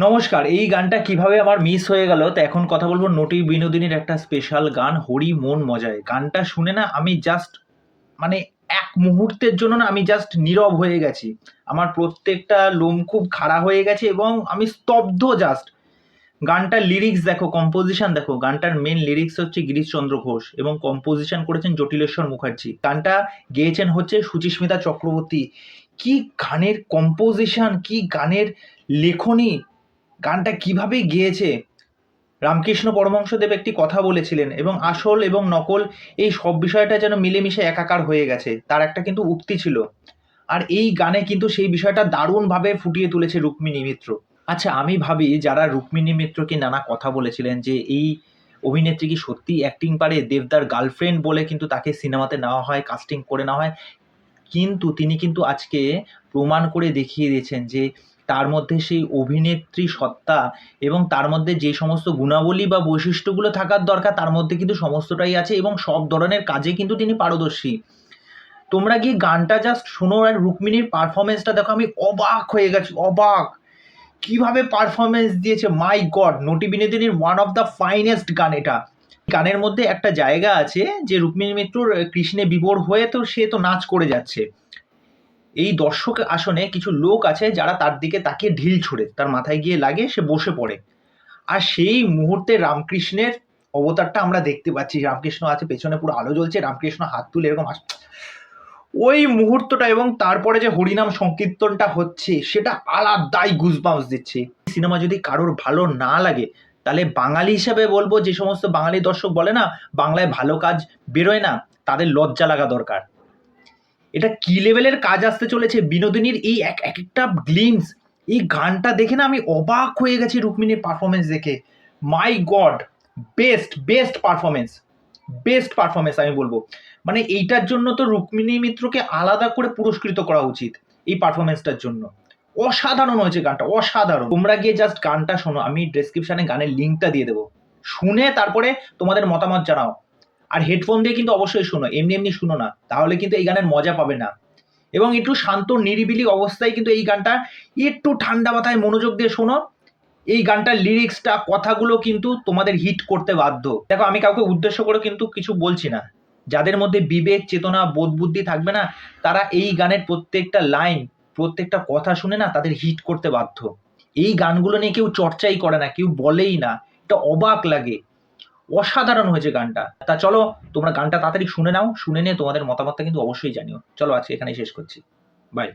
নমস্কার। এই গানটা কিভাবে আমার মিস হয়ে গেল, তো এখন কথা বলবো নটি বিনোদিনীর একটা স্পেশাল গান 'হরি মন মজায়'। গানটা শুনে না আমি জাস্ট মানে এক মুহূর্তের জন্য না আমি জাস্ট নীরব হয়ে গেছি। আমার প্রত্যেকটা লোম খুব খাড়া হয়ে গেছে এবং আমি স্তব্ধ জাস্ট। গানটার লিরিক্স দেখো, কম্পোজিশন দেখো। গানটার মেইন লিরিক্স হচ্ছে গিরিশচন্দ্র ঘোষ এবং কম্পোজিশন করেছেন জটিলেশ্বর মুখার্জি। গানটা গেয়েছেন হচ্ছে সুচিস্মিতা চক্রবর্তী। কি গানের কম্পোজিশন, কি গানের লেখনী! গানটা কিভাবে গেয়েছে! রামকৃষ্ণ পরমহংসদেব একটি কথা বলেছিলেন এবং আসল এবং নকল এই সব বিষয়টা যেন মিলেমিশে একাকার হয়ে গেছে, তার একটা কিন্তু উক্তি ছিল। আর এই গানে কিন্তু সেই বিষয়টা দারুণভাবে ফুটিয়ে তুলেছে রুক্মিণী মিত্র। আচ্ছা, আমি ভাবি যারা রুক্মিণী মিত্রকে নানা কথা বলেছিলেন যে এই অভিনেত্রী কি সত্যিই অ্যাক্টিং পারে, দেবদার গার্লফ্রেন্ড বলে কিন্তু তাকে সিনেমাতে নেওয়া হয়, কাস্টিং করে নেওয়া হয়, কিন্তু তিনি কিন্তু আজকে প্রমাণ করে দেখিয়ে দিয়েছেন যে তার মধ্যে সেই অভিনেত্রী সত্তা এবং তার মধ্যে যে সমস্ত গুণাবলী বা বৈশিষ্ট্যগুলো থাকার দরকার তার মধ্যে কিন্তু সমস্তটাই আছে এবং সব ধরনের কাজে কিন্তু তিনি পারদর্শী। তোমরা গিয়ে গানটা জাস্ট শোনো আর রুক্মিণীর পারফরমেন্সটা দেখো, আমি অবাক হয়ে গেছি, অবাক! কিভাবে পারফরমেন্স দিয়েছে, মাই গড! নটি বিনোদিনীর ওয়ান অফ দ্য ফাইনেস্ট গান এটা। গানের মধ্যে একটা জায়গা আছে যে রুক্মিণী মিত্রর কৃষ্ণে বিভোর হয়ে তো সে তো নাচ করে যাচ্ছে। এই দর্শক আসনে কিছু লোক আছে যারা তার দিকে তাকিয়ে ঢিল ছুঁড়ে তার মাথায় গিয়ে লাগে, সে বসে পড়ে। আর সেই মুহূর্তে রামকৃষ্ণের অবতারটা আমরা দেখতে পাচ্ছি। রামকৃষ্ণ আছে, পেছনে পুরো আলো জ্বলছে, রামকৃষ্ণ হাত তুলে এরকম ওই মুহূর্তটা এবং তারপরে যে হরিনাম সংকীর্তনটা হচ্ছে সেটা আলাদাই গুজবাম্পস দিচ্ছে। সিনেমা যদি কারোর ভালো না লাগে তাহলে বাঙালি হিসাবে বলবো, যে সমস্ত বাঙালি দর্শক বলে না বাংলায় ভালো কাজ বেরোয় না, তাদের লজ্জা লাগা দরকার। এটা কি লেভেলের কাজ আসতে চলেছে বিনোদিনীর এই এক একটা গ্লিমস। এই গানটা দেখে না আমি অবাক হয়ে গেছি রুক্মিণীর পারফরমেন্স দেখে। My god! Best best performance, best performance আমি বলবো। মানে এইটার জন্য তো রুক্মিণী মিত্রকে আলাদা করে পুরস্কৃত করা উচিত এই পারফরমেন্সটার জন্য। অসাধারণ হয়েছে গানটা, অসাধারণ। তোমরা গিয়ে জাস্ট গানটা শোনো, আমি ডেসক্রিপশনে গানের লিঙ্কটা দিয়ে দেবো, শুনে তারপরে তোমাদের মতামত জানাও। আর হেডফোন দিয়ে কিন্তু অবশ্যই শোনো, এমনি এমনি শুনো না, তাহলে কিন্তু এই গানের মজা পাবে না। এবং একটু শান্ত নিরিবিলি অবস্থায় কিন্তু এই গানটা একটু ঠান্ডা মাথায় মনোযোগ দিয়ে শোনো। এই গানটার লিরিক্সটা, কথাগুলো কিন্তু তোমাদের হিট করতে বাধ্য। দেখো, আমি কাউকে উদ্দেশ্য করে কিন্তু কিছু বলছি না। যাদের মধ্যে বিবেক, চেতনা, বোধ বুদ্ধি থাকবে না, তারা এই গানের প্রত্যেকটা লাইন, প্রত্যেকটা কথা শুনে না তাদের হিট করতে বাধ্য। এই গানগুলো নিয়ে কেউ চর্চাই করে না, কেউ বলেই না, এটা অবাক লাগে। অসাধারণ হয়েছে গানটা। তা চলো, তোমরা গানটা তাড়াতাড়ি শুনে নাও, শুনে নিয়ে তোমাদের মতামতটা কিন্তু অবশ্যই জানিও। চলো, আজকে এখানেই শেষ করছি। বাই।